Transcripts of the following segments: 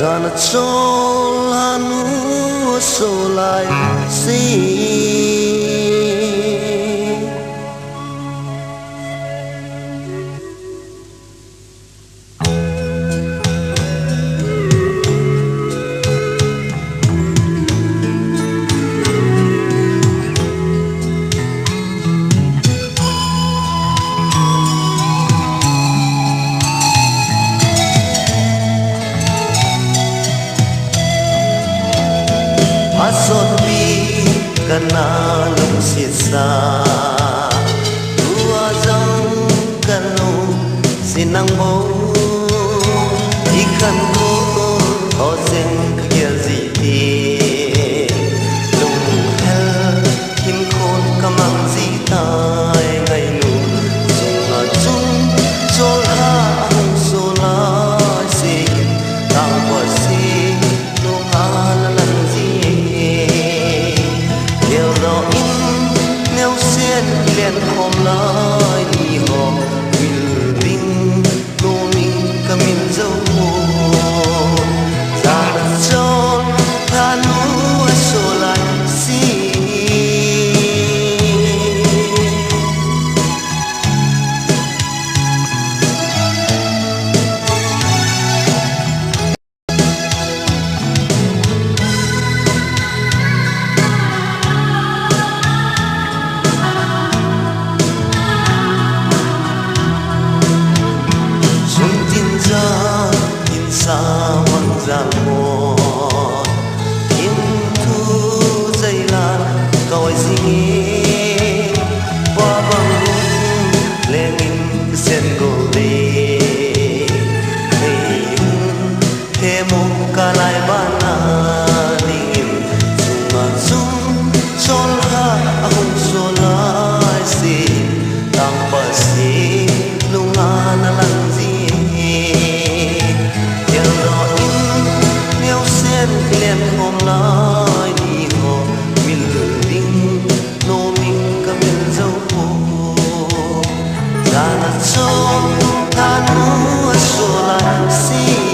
Rana cholanu solai si Asopi kanalong sisa Uwazang kanong sinangmo Ikan ko Hoseng kagyaziti Lunghel Himkon kamang zitay Ngayon Sunga-sung Solha ang solay Sin Tawasi Lunghalalan Liên hôm lại đi hò mình linh nô minh cả mình dấu ra đất tròn tha núi sổ lại xí Sawang zamon Into zailan kawai singi Wabang lengin kesen gode Ngayun temo kalay bana Lingin sunga-sung solha akong solay si Tang pasi lunga na lang Liên hôm lại đi hồ mình linh nô minh cả mình dấu ra là cho ta nuôi số lại xí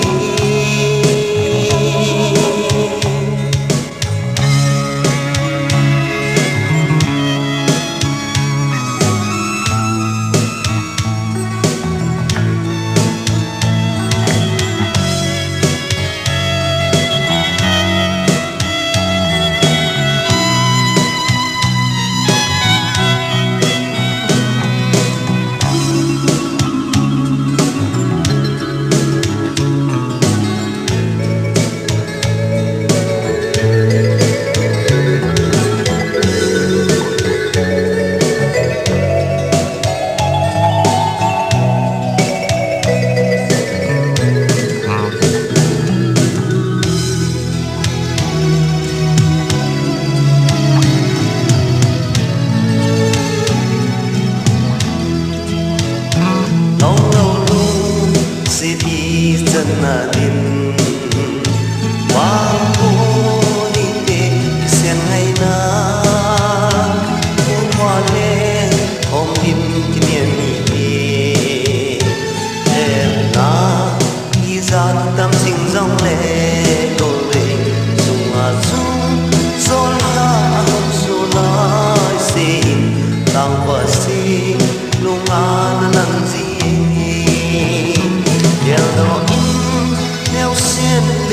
Nadin Wang hindi kisian ngay na Umwale Om din kinyan ni na Izat tam sing zong le Gole Sunga sung Sol ha Ang sulay sin Tang pasi Lunga na lang zin Yel do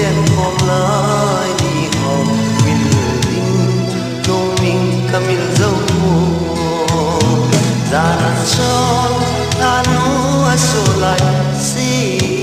Liên hôm lại đi hò mình linh nô minh cả mình dấu ra là cho ta nuôi số lại xí